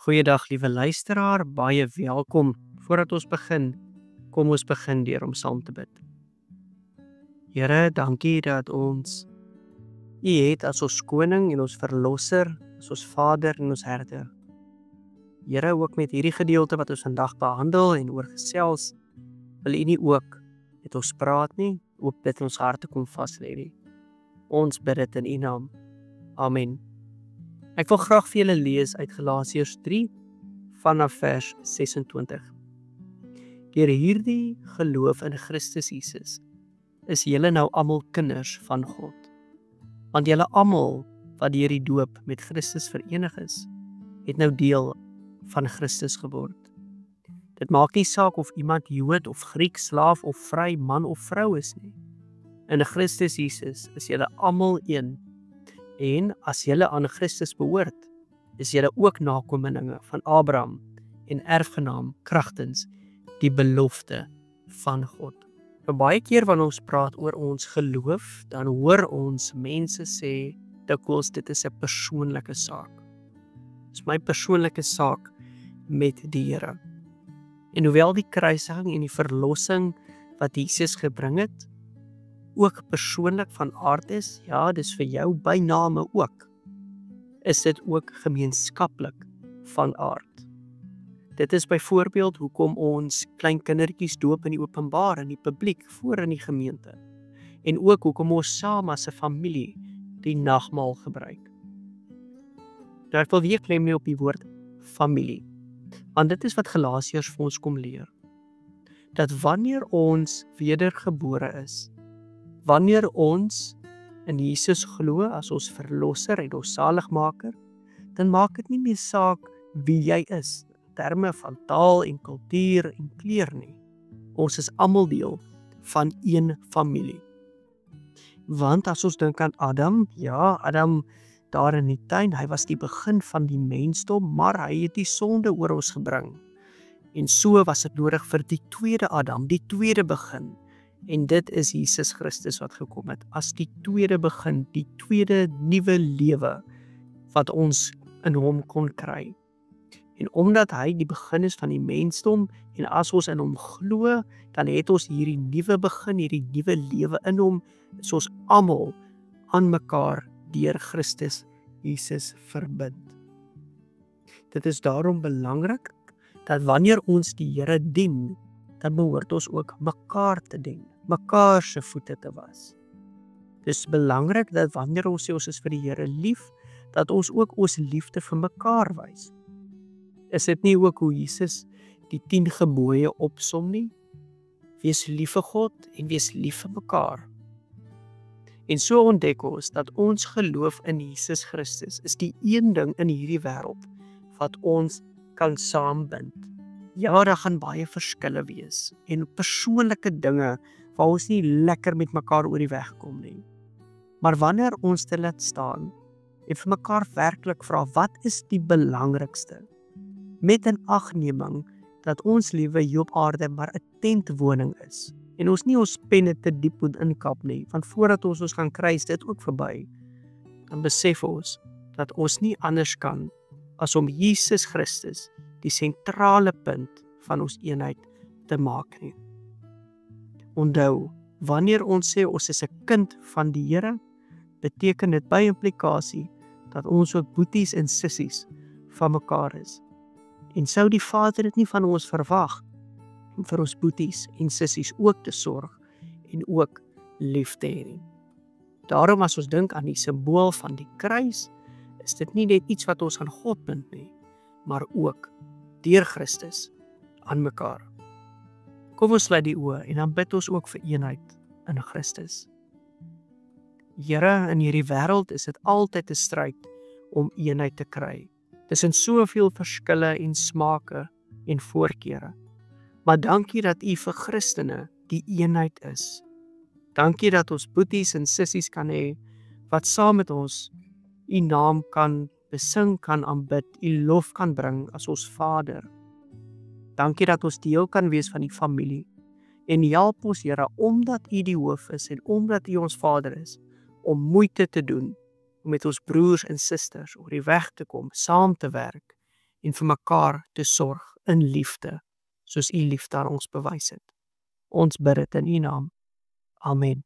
Goeiedag liewe luisteraar, baie welkom. Voordat ons begin, kom ons begin deur om saam te bid. Here, dankie dat ons U het as ons koning en ons verlosser, as ons vader en ons herder. Here, ook met hierdie gedeelte wat ons vandag behandel en oor gesels, wil U nie ook met ons praat nie, ook dit in ons harte kom vas lê nie. Ons bid dit in U naam. Amen. Ek wil graag vir julle lees uit Galasiërs 3 vanaf vers 26. Deur hierdie geloof in Christus Jesus is julle nou almal kinders van God. Want julle almal wat deur die doop met Christus verenig is, het nou deel van Christus geword. Dit maak nie saak of iemand Jood of Griek, slaaf of vry, man of vrou is nie. In Christus Jesus is julle almal een. En as julle aan Christus behoort, is julle ook nakommelinge van Abraham en erfgenaam kragtens die belofte van God. Baie keer wanneer ons praat oor ons geloof, dan hoor ons mense sê dikwels dit is 'n persoonlike saak. Dit is my persoonlike saak met die Here. En hoewel die kruisiging en die verlossing wat Jesus gebring het, ook persoonlik van aard is, ja, dis vir jou by name ook, is dit ook gemeenskaplik van aard. Dit is byvoorbeeld hoekom ons klein kindertjies doop in die openbaar, in die publiek, voor in die gemeente. En ook hoekom ons saam as 'n familie die nagmaal gebruik. Nou, ek wil weer klem lê op die woord familie, want dit is wat Galasiërs vir ons kom leer. Dat wanneer ons wedergebore is, wanneer ons in Jesus glo as ons verlosser en ons saligmaker, dan maak dit nie meer saak wie jy is, in terme van taal en kultuur en kleur nie. Ons is almal deel van een familie. Want as ons dink aan Adam, ja, Adam daar in die tuin, hy was die begin van die mensdom, maar hy het die sonde oor ons gebring. En so was dit nodig vir die tweede Adam, die tweede begin. En dit is Jesus Christus wat gekom het, as die tweede begin, die tweede nuwe lewe, wat ons in hom kon kry. En omdat hy die begin is van die mensdom, en as ons in hom glo, dan het ons hierdie nuwe begin, hierdie nuwe lewe in hom, is ons almal aan mekaar deur Christus Jesus verbind. Dit is daarom belangrik, dat wanneer ons die Here dien, dan behoort ons ook mekaar te dien, mekaar se voete te was. Dit is belangrik dat wanneer ons sê ons is vir die Here lief, dat ons ook ons liefde vir mekaar wys. Is dit nie ook hoe Jesus die 10 gebooie opsom nie? Wees lief vir God en wees lief vir mekaar. En so ontdek ons dat ons geloof in Jesus Christus is die een ding in hierdie wêreld wat ons kan saambind. Ja, daar gaan baie verskille wees en persoonlike dinge waar ons nie lekker met mekaar oor die weg kom nie. Maar wanneer ons dit laat staan en vir mekaar werklik vra, wat is die belangrikste? Met 'n agneming dat ons lewe hier op aarde maar 'n tentwoning is en ons nie ons penne te diep moet inkap nie, want voordat ons gaan kry is dit ook verby. Dan besef ons dat ons nie anders kan as om Jesus Christus die sentrale punt van ons eenheid te maak nie. Onthou, wanneer ons sê ons is 'n kind van die Here, beteken dit by implikasie dat ons ook boeties en sissies van mekaar is. En sou die Vader dit nie van ons verwag om vir ons boeties en sissies ook te sorg en ook lief te hê nie. Daarom as ons dink aan die simbool van die kruis, is dit nie net iets wat ons aan God bind nie, maar ook deur Christus aan mekaar. Kom ons sluit die oë en dan bid ons ook vir eenheid in Christus. Here, in hierdie wêreld is dit altyd 'n stryd om eenheid te kry. Tussen soveel verskille en smake en voorkeure. Maar dankie dat U vir Christene die eenheid is. Dankie dat ons boeties en sissies kan hê wat saam met ons U naam kan besing, kan aanbid, U lof kan bring as ons Vader. Dankie dat ons deel kan wees van die familie. En help ons, Here, omdat U die hoof is en omdat U ons Vader is, om moeite te doen om met ons broers en susters oor die weg te kom, saam te werk en vir mekaar te sorg in liefde, soos U liefde aan ons bewys het. Ons bid dit in U naam. Amen.